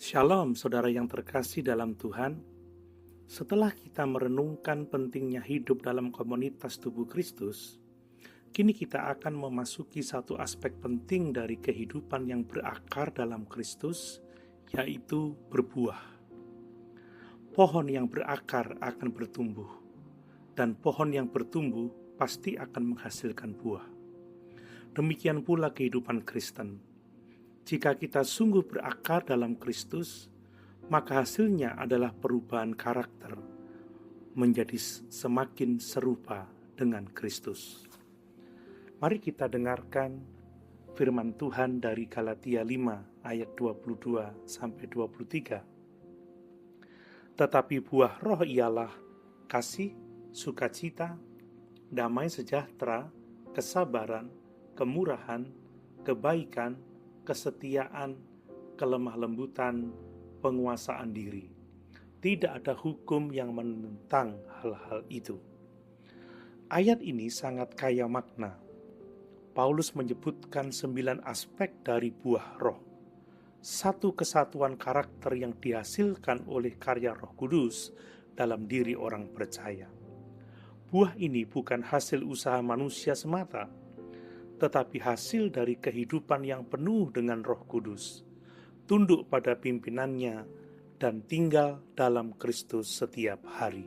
Shalom, saudara yang terkasih dalam Tuhan. Setelah kita merenungkan pentingnya hidup dalam komunitas tubuh Kristus, kini kita akan memasuki satu aspek penting dari kehidupan yang berakar dalam Kristus, yaitu berbuah. Pohon yang berakar akan bertumbuh, dan pohon yang bertumbuh pasti akan menghasilkan buah. Demikian pula kehidupan Kristen. Jika kita sungguh berakar dalam Kristus, maka hasilnya adalah perubahan karakter menjadi semakin serupa dengan Kristus. Mari kita dengarkan firman Tuhan dari Galatia 5 ayat 22-23. Tetapi buah roh ialah kasih, sukacita, damai sejahtera, kesabaran, kemurahan, kebaikan, kesetiaan, kelemah lembutan, penguasaan diri. Tidak ada hukum yang menentang hal-hal itu. Ayat ini sangat kaya makna. Paulus menyebutkan 9 aspek dari buah roh. Satu kesatuan karakter yang dihasilkan oleh karya Roh Kudus dalam diri orang percaya. Buah ini bukan hasil usaha manusia semata, tetapi hasil dari kehidupan yang penuh dengan Roh Kudus, tunduk pada pimpinannya, dan tinggal dalam Kristus setiap hari.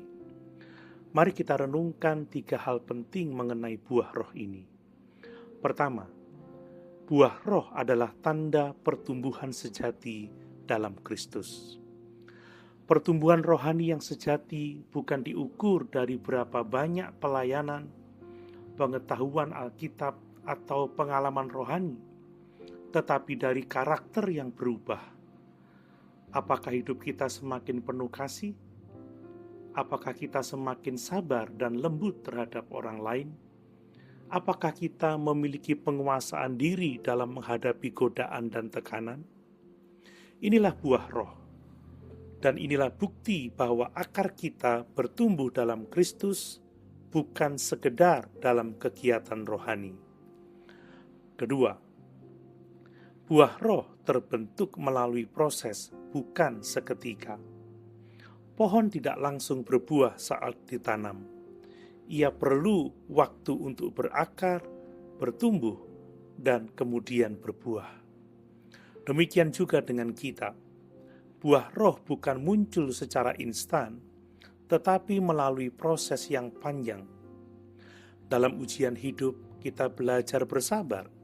Mari kita renungkan 3 hal penting mengenai buah roh ini. Pertama, buah roh adalah tanda pertumbuhan sejati dalam Kristus. Pertumbuhan rohani yang sejati bukan diukur dari berapa banyak pelayanan, pengetahuan Alkitab, atau pengalaman rohani, tetapi dari karakter yang berubah. Apakah hidup kita semakin penuh kasih? Apakah kita semakin sabar dan lembut terhadap orang lain? Apakah kita memiliki penguasaan diri dalam menghadapi godaan dan tekanan? Inilah buah roh, dan inilah bukti bahwa akar kita bertumbuh dalam Kristus, bukan sekedar dalam kegiatan rohani. Kedua, buah roh terbentuk melalui proses, bukan seketika. Pohon tidak langsung berbuah saat ditanam. Ia perlu waktu untuk berakar, bertumbuh, dan kemudian berbuah. Demikian juga dengan kita. Buah roh bukan muncul secara instan, tetapi melalui proses yang panjang. Dalam ujian hidup, kita belajar bersabar.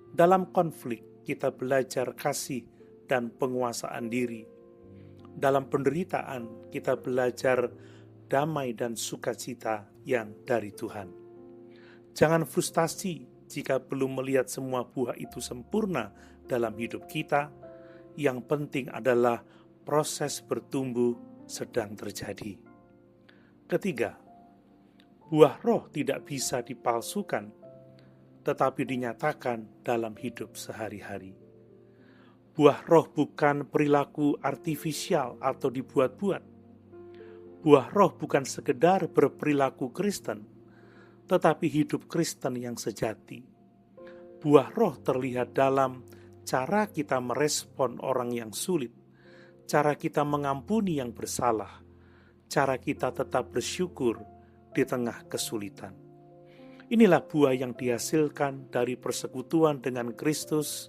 Dalam konflik, kita belajar kasih dan penguasaan diri. Dalam penderitaan, kita belajar damai dan sukacita yang dari Tuhan. Jangan frustasi jika belum melihat semua buah itu sempurna dalam hidup kita. Yang penting adalah proses bertumbuh sedang terjadi. Ketiga, buah roh tidak bisa dipalsukan, tetapi dinyatakan dalam hidup sehari-hari. Buah roh bukan perilaku artifisial atau dibuat-buat. Buah roh bukan sekedar berperilaku Kristen, tetapi hidup Kristen yang sejati. Buah roh terlihat dalam cara kita merespon orang yang sulit, cara kita mengampuni yang bersalah, cara kita tetap bersyukur di tengah kesulitan. Inilah buah yang dihasilkan dari persekutuan dengan Kristus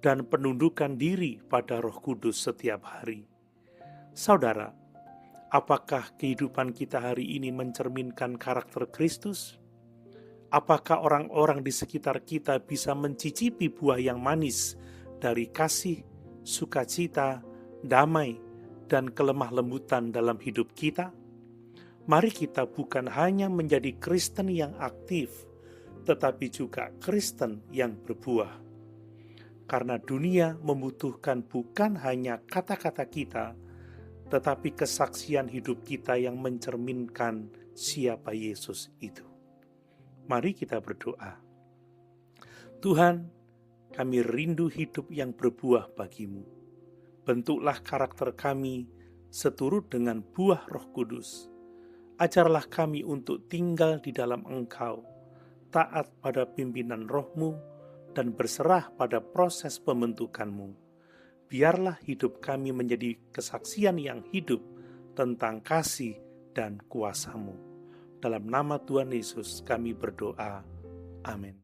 dan penundukan diri pada Roh Kudus setiap hari. Saudara, apakah kehidupan kita hari ini mencerminkan karakter Kristus? Apakah orang-orang di sekitar kita bisa mencicipi buah yang manis dari kasih, sukacita, damai, dan kelemah lembutan dalam hidup kita? Mari kita bukan hanya menjadi Kristen yang aktif, tetapi juga Kristen yang berbuah. Karena dunia membutuhkan bukan hanya kata-kata kita, tetapi kesaksian hidup kita yang mencerminkan siapa Yesus itu. Mari kita berdoa. Tuhan, kami rindu hidup yang berbuah bagimu. Bentuklah karakter kami seturut dengan buah Roh Kudus. Ajarlah kami untuk tinggal di dalam Engkau, taat pada pimpinan Roh-Mu, dan berserah pada proses pembentukan-Mu. biarlah hidup kami menjadi kesaksian yang hidup tentang kasih dan kuasa-Mu. Dalam nama Tuhan Yesus kami berdoa. Amin.